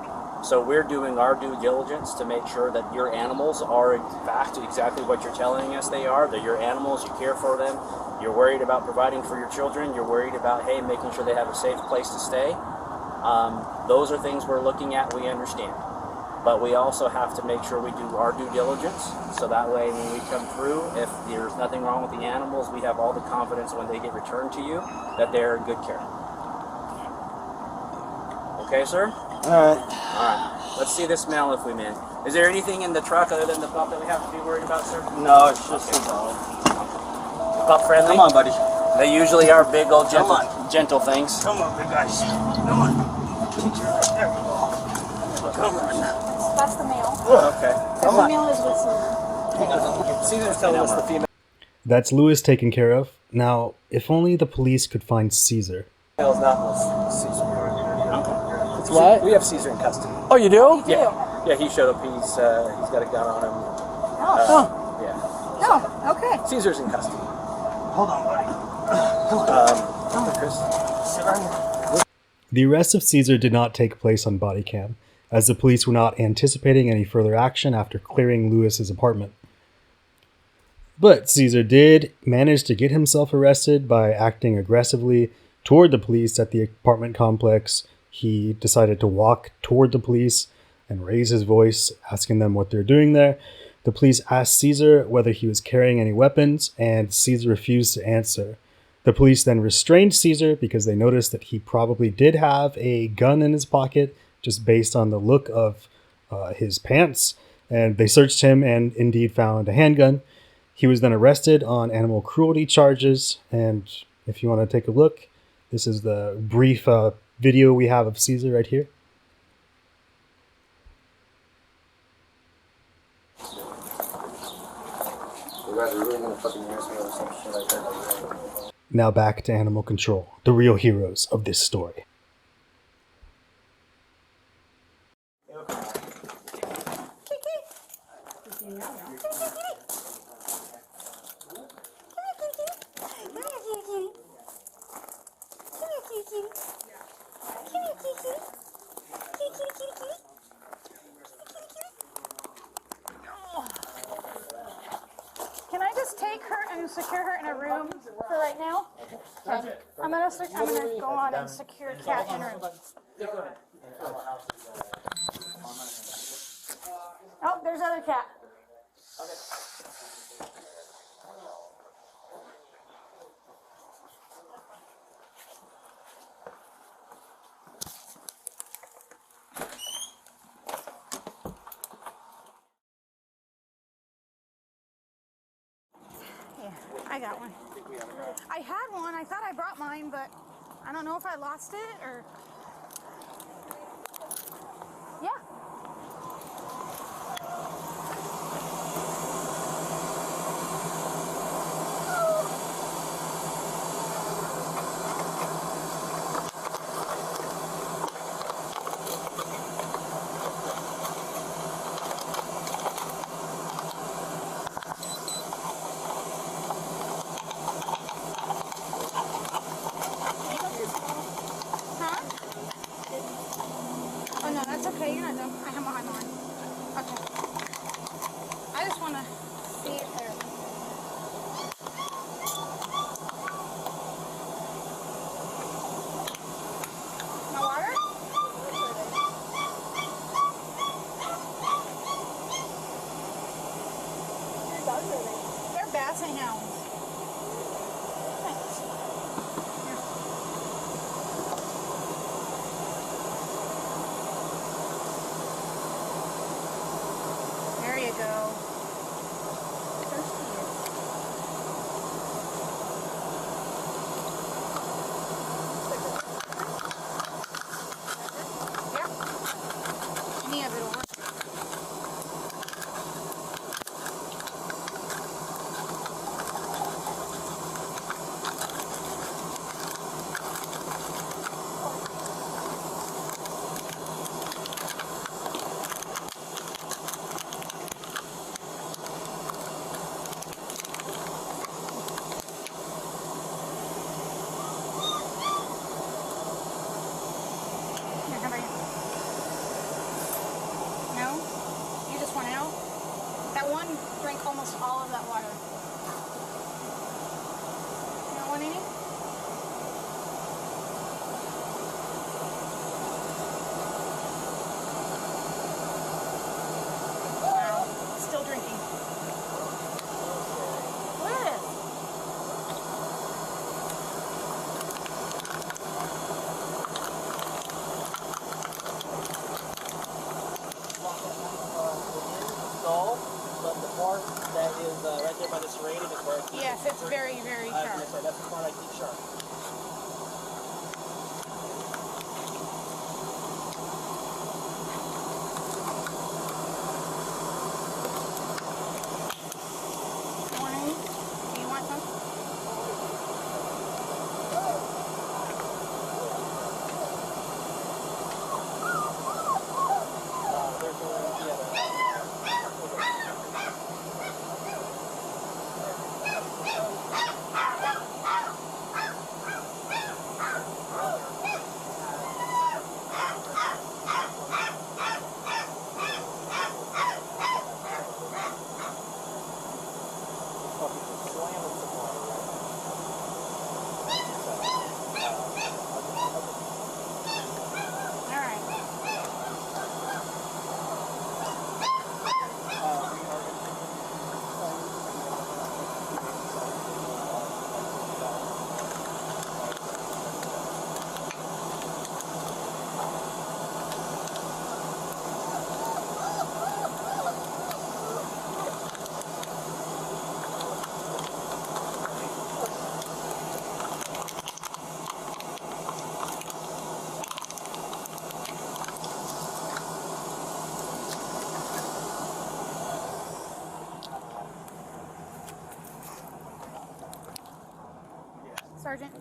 So we're doing our due diligence to make sure that your animals are in fact exactly what you're telling us they are. They're your animals, you care for them, you're worried about providing for your children, you're worried about, hey, making sure they have a safe place to stay. Those are things we're looking at, we understand. But we also have to make sure we do our due diligence, so that way when we come through, if there's nothing wrong with the animals, we have all the confidence when they get returned to you that they're in good care. Okay, sir? Alright. Alright. Let's see this male if we may. Is there anything in the truck other than the pup that we have to be worried about, sir? No, it's just a dog. Pup friendly? Come on, buddy. They usually are big old gentle things. Come on, big guys. Come on. There we go. Come on. That's the male. Okay. The female is with Caesar. Caesar's telling us the female. That's Lewis taken care of. Now, if only the police could find Caesar. Female's not with Caesar. It's what? We have Caesar in custody. Oh, you do? Yeah. Yeah, he showed up. He's got a gun on him. Oh. Yeah. Oh, okay. Caesar's in custody. Hold on, buddy. Come on, Chris. Sit right here. The arrest of Caesar did not take place on body cam, as the police were not anticipating any further action after clearing Lewis's apartment. But Caesar did manage to get himself arrested by acting aggressively toward the police at the apartment complex. He decided to walk toward the police and raise his voice, asking them what they're doing there. The police asked Caesar whether he was carrying any weapons, and Caesar refused to answer. The police then restrained Caesar because they noticed that he probably did have a gun in his pocket, just based on the look of his pants, and they searched him and indeed found a handgun. He was then arrested on animal cruelty charges, and if you want to take a look, this is the brief video we have of Caesar right here. Now back to animal control, the real heroes of this story. Can I just take her and secure her in a room for right now? Okay. I'm gonna go on and secure Cat in room. Oh, there's other cat. Yeah, I got one. I had one. I thought I brought mine, but I don't know if I lost it or... Yeah. Oh no, that's okay. You're not done. I have mine on. Okay. I just want to see if they're... No water? They're basset hounds. Thanks. Here. almost all of that water. You want one, Amy? Wow, still drinking. Liz! But the part that is right there by the serrated is where it keeps Yes, it's very, very sharp. that's the part I keep sharp. You want any? Do you want some? There's All right. Sergeant.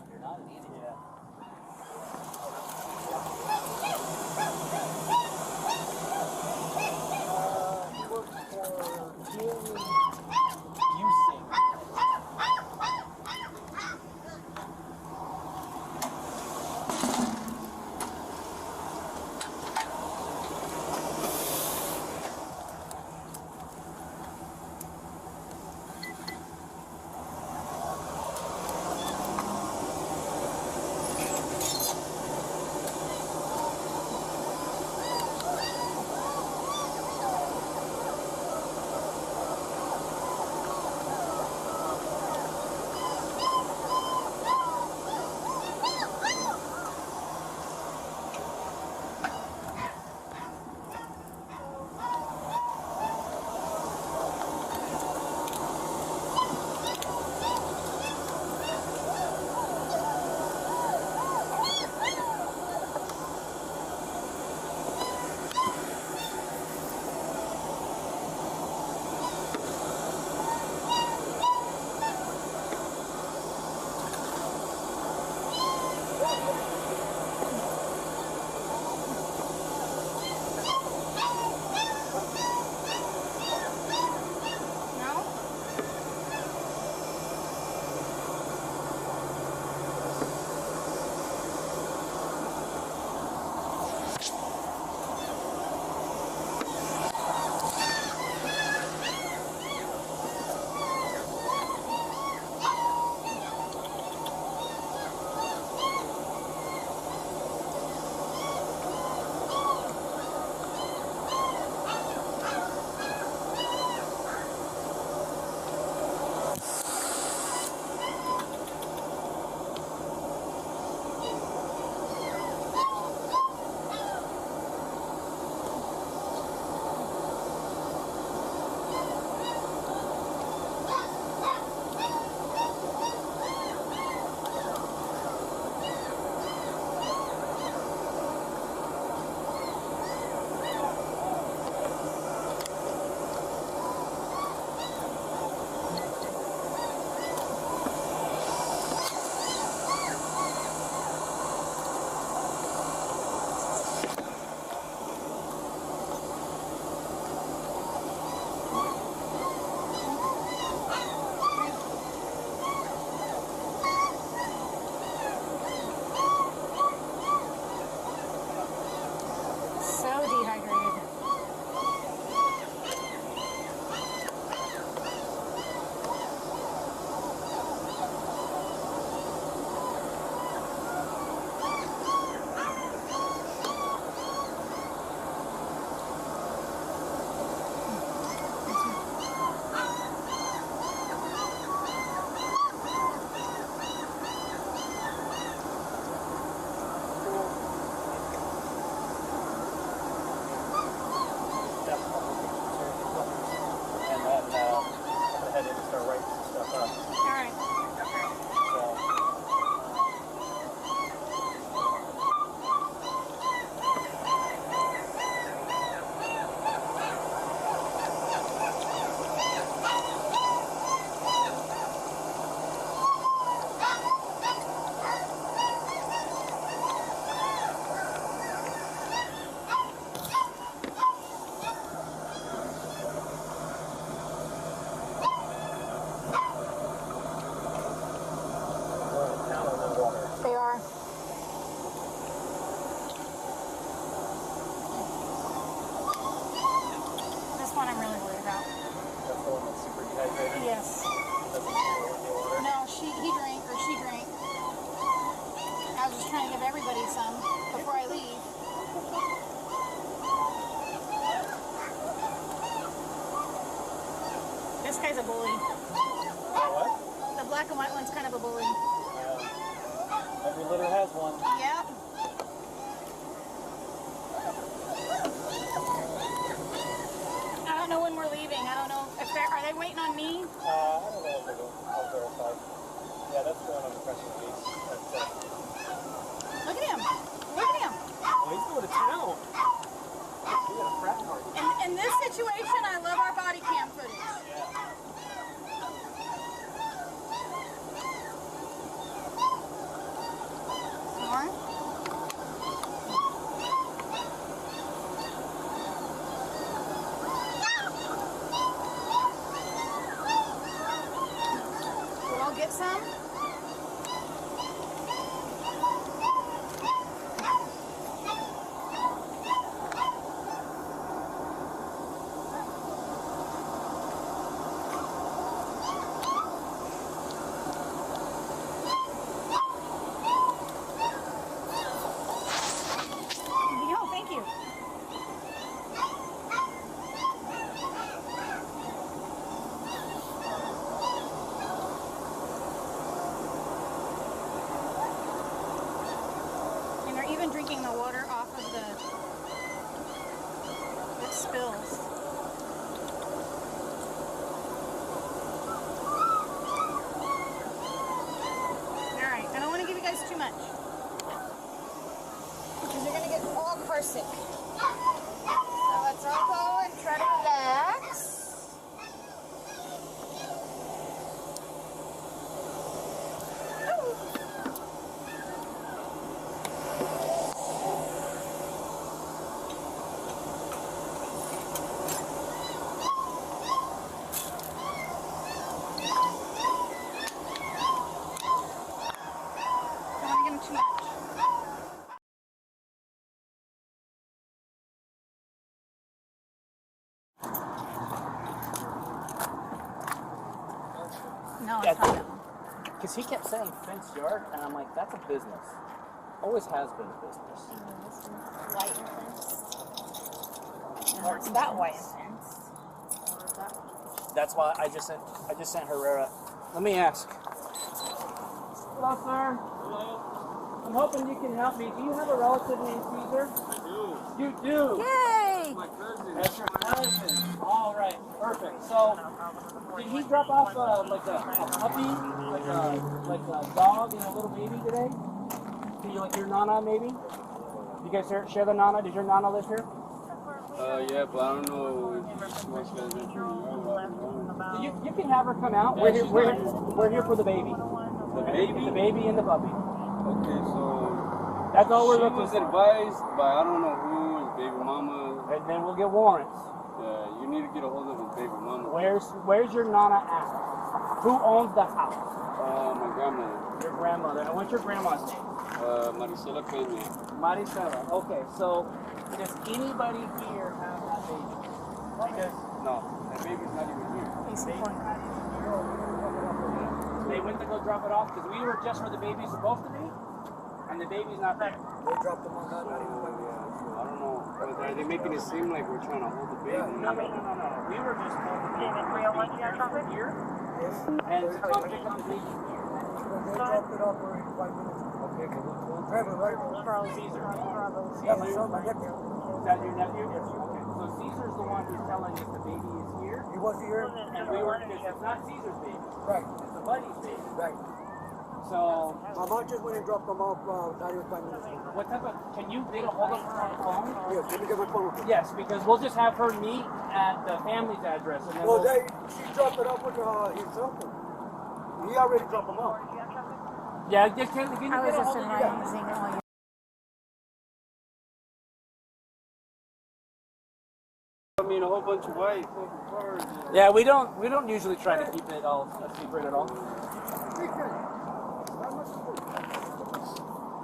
This guy's a bully. What? The black and white one's kind of a bully. Every litter has one. Yep. I don't know when we're leaving. I don't know if are they waiting on me? I don't know if they go. I'll verify. Yeah, that's going on the press release. Look at him. Look at him. Oh, he's going to town. We got a frat party. In this situation, I love our body cam footage. Alright. We'll all get some. Thank you. And they're even drinking the water off of that spills. All right, I don't want to give you guys too much. Because you're gonna get all car sick. So let's all go and try to relax. Don't want to give them too much. No, it's not that one. Because he kept saying fence yard, and I'm like, that's a business. Always has been a business. This one's white and fenced. Or it's that white and fenced. Or is that one? That's why I just sent Herrera. Let me ask. Hello, sir. Hello. I'm hoping you can help me. Do you have a relative named Caesar? I do. You do. Yay! My cousin. That's your cousin. All right, perfect. So, did he drop off like a puppy, like a dog and a little baby today? Do you like your nana maybe? You guys share the nana? Does your nana live here? Yeah, but I don't know if she wants to get into You can have her come out. Yeah, We're here for the baby. The baby? The baby and the puppy. Okay, so That's all we're she looking was for. advised by I don't know who, his baby mama. And then we'll get warrants. Yeah, you need to get a hold of his baby mama. Where's your nana at? Who owns the house? My grandmother. Your grandmother. And what's your grandma's name? Maricela Peña. Maricela. Okay, so does anybody here have that baby? Because No, that baby's not even here. they went to go drop it off because we were just where the baby's supposed to be, and the baby's not there. They dropped them on that night anyway. I don't know. Are they making it seem like we're trying to hold the baby? No. We were just told the baby was here, and to come pick up the baby here. They dropped it off already 5 minutes ago. Okay, Trevor, right? Caesar. Yeah, my son, my nephew. Is that your nephew? Yes. Okay. So Caesar's the one who's telling us the baby is here. He was here. And we were, because it's not Caesar's baby. Right. It's the buddy's baby. Right. So, My mom just went and dropped them off not even 5 minutes ago. what type of, can you get a hold of her on the phone? Yes, let me get my phone. Yes, because we'll just have her meet at the family's address. And then Well, we'll, she dropped it off with his cell phone. He already dropped them off. yeah, just can you I was get a just hold of advising all you. I mean, a whole bunch of white cars. Yeah, we don't usually try to keep it all a secret at all.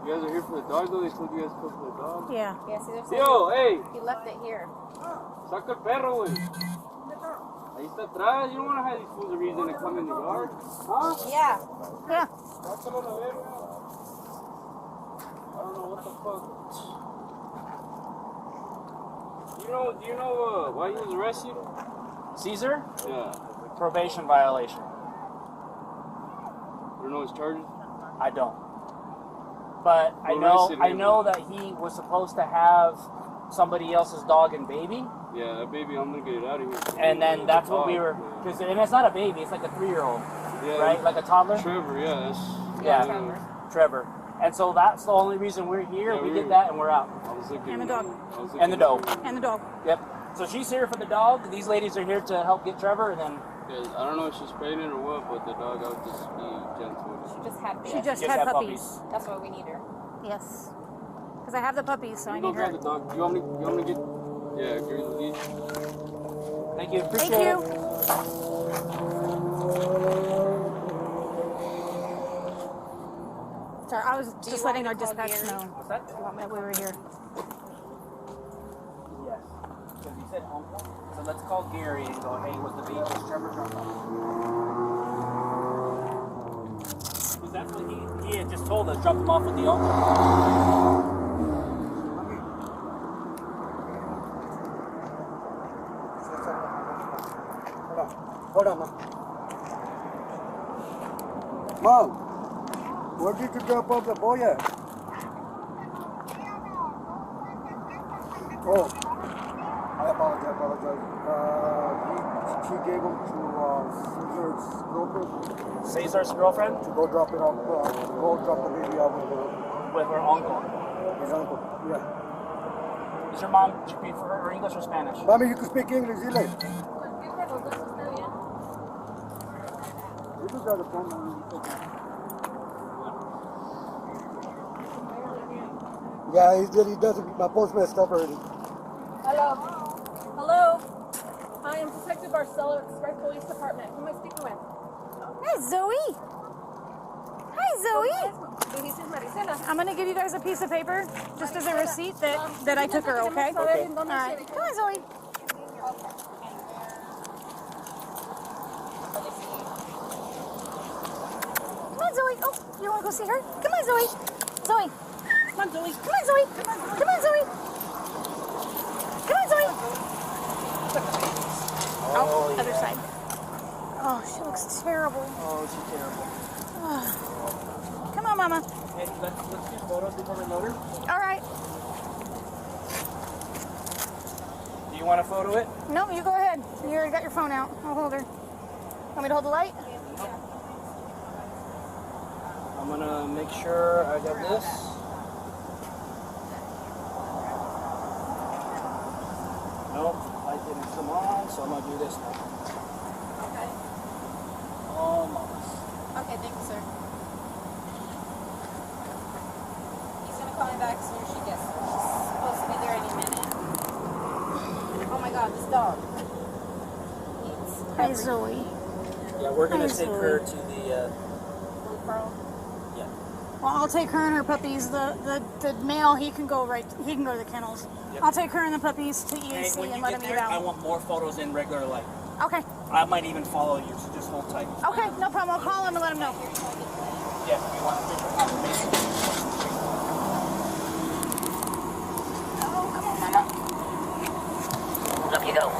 You guys are here for the dog, though? They told you guys to come for the dog? Yeah. Yeah, see, there's Yo, hey! he left it here. Saca el perro, güey. Ahí está atrás. You don't want to have these fools a reason to come in the yard. Huh? Yeah. Yeah. Sácalo a la verga. I don't know what the fuck. Do you know why he was arrested? Caesar? Yeah. Probation violation. You know his charges? I don't. But I know that he was supposed to have somebody else's dog and baby. Yeah, that baby, I'm gonna get it out of here. And then that's what we were, and it's not a baby, it's like a 3-year-old, right? Like a toddler? Trevor, yeah. Trevor. And so that's the only reason we're here. We did that and we're out. And the dog. And the dog. And the dog. Yep. So she's here for the dog. These ladies are here to help get Trevor, and then... I don't know if she's pregnant or what, but the dog, I would just be gentle with it. She just had She just had puppies. That's why we need her. Yes. Because I have the puppies, so I need her. The dog. You want me to get... Yeah, give me the leash. Thank you. Thank you. Sorry, I was just letting our dispatch know that we were here. Yes. Because he said uncle. So let's call Gary and go, hey, was the baby Trevor dropped off? Because that's what he had just told us, drop him off with the uncle. Hold on, Mom, where did you drop off the boy at? Oh, I apologize. She gave him to Caesar's girlfriend. Caesar's girlfriend? To go drop it off, go drop the baby off with her uncle. His uncle, yeah. Is your mom, she prefer her English or Spanish? Mommy, you can speak English, dile. Yeah, he doesn't. My post messed up already. Hello. Hello. I am Detective Barcelo at the Sprite Police Department. Who am I speaking with? Hi, Zoe. Hi, Zoe. I'm going to give you guys a piece of paper just as a receipt that I took her, okay? Okay. All right. Come on, Zoe. Come on, Zoe. Oh, you want to go see her? Come on, Zoe. Zoe. Come on, Zoe. Come on, Zoe. Come on, Zoe. Come on, Zoe. Oh, yeah. Other side. Oh, she looks terrible. Oh, she's terrible. Come on, Mama. Hey, let's get photos before we load her. All right. Do you want to photo it? No, you go ahead. You already got your phone out. I'll hold her. Want me to hold the light? I'm going to make sure I got this. Nope, light didn't come on, so I'm going to do this now. Okay. Almost. Okay, thank you, sir. He's gonna call me back as soon as she gets there. She's supposed to be there any minute. Oh my God, this dog. Hi, Zoe. Yeah, we're gonna take her to the. Yeah. Well, I'll take her and her puppies. The male, he can go to the kennels. Yep. I'll take her and the puppies to EAC and let him eat out. I want more photos in regular light. Okay. I might even follow you, so just hold tight. Okay, no problem. I'll call him and let him know. Yeah, we want to picture. Oh, come on, Mama. Up you go.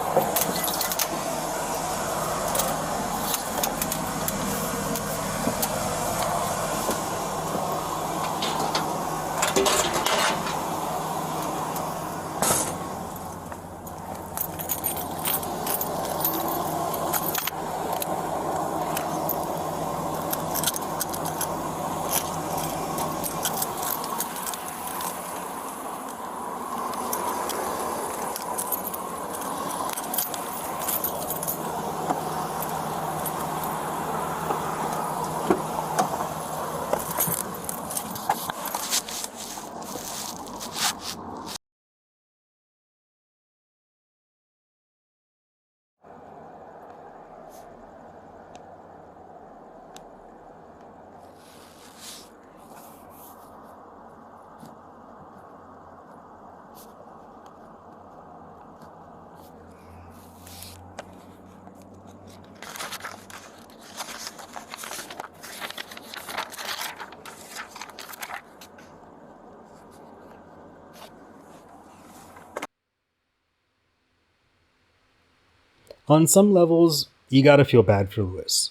On some levels, you gotta feel bad for Lewis.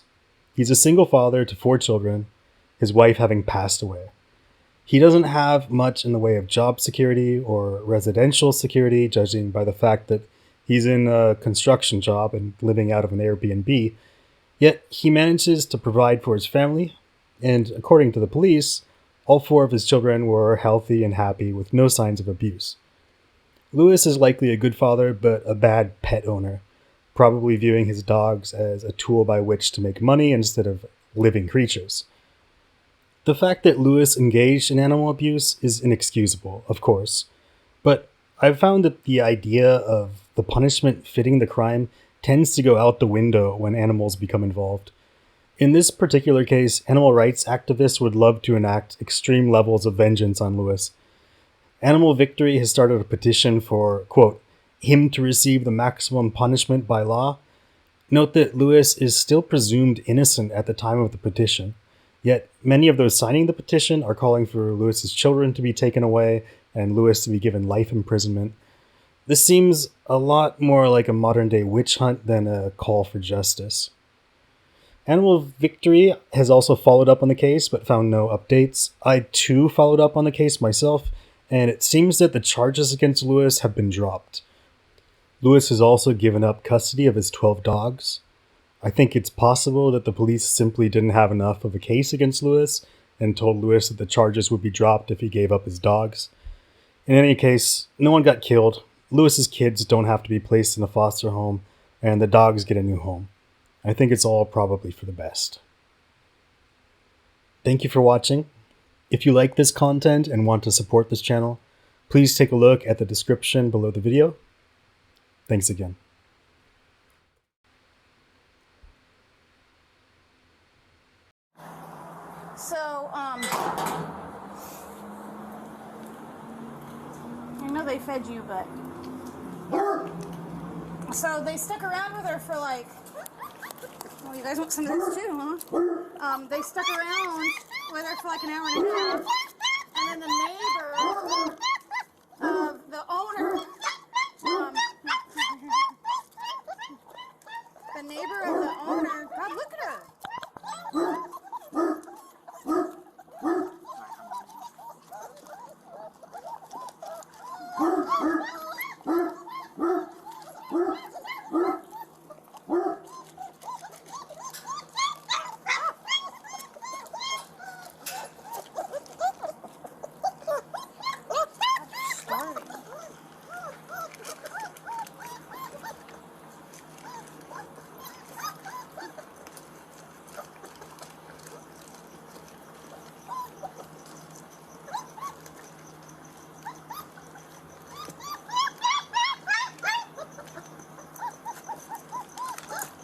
He's a single father to 4 children, his wife having passed away. He doesn't have much in the way of job security or residential security, judging by the fact that he's in a construction job and living out of an Airbnb, yet he manages to provide for his family, and according to the police, all 4 of his children were healthy and happy with no signs of abuse. Lewis is likely a good father, but a bad pet owner, probably viewing his dogs as a tool by which to make money instead of living creatures. The fact that Lewis engaged in animal abuse is inexcusable, of course, but I've found that the idea of the punishment fitting the crime tends to go out the window when animals become involved. In this particular case, animal rights activists would love to enact extreme levels of vengeance on Lewis. Animal Victory has started a petition for, quote, him to receive the maximum punishment by law. Note that Lewis is still presumed innocent at the time of the petition, yet many of those signing the petition are calling for Lewis's children to be taken away and Lewis to be given life imprisonment. This seems a lot more like a modern-day witch hunt than a call for justice. Animal Victory has also followed up on the case, but found no updates. I, too, followed up on the case myself, and it seems that the charges against Lewis have been dropped. Lewis has also given up custody of his 12 dogs. I think it's possible that the police simply didn't have enough of a case against Lewis and told Lewis that the charges would be dropped if he gave up his dogs. In any case, no one got killed. Lewis's kids don't have to be placed in a foster home, and the dogs get a new home. I think it's all probably for the best. Thank you for watching. If you like this content and want to support this channel, please take a look at the description below the video. Thanks again. So, I know they fed you, but... So they stuck around with her for like... Well, you guys want some of this too, huh? They stuck around with her for like an hour and a half. And then the neighbor of the owner... the neighbor of the owner... God, look at her!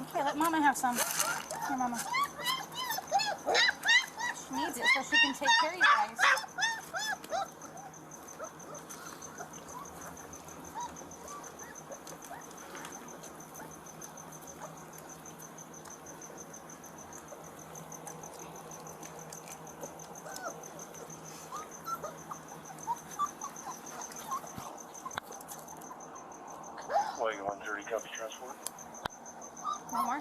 Okay, let Mama have some. Here, Mama. She needs it so she can take care of you guys. Why you want dirty copy transport? One more?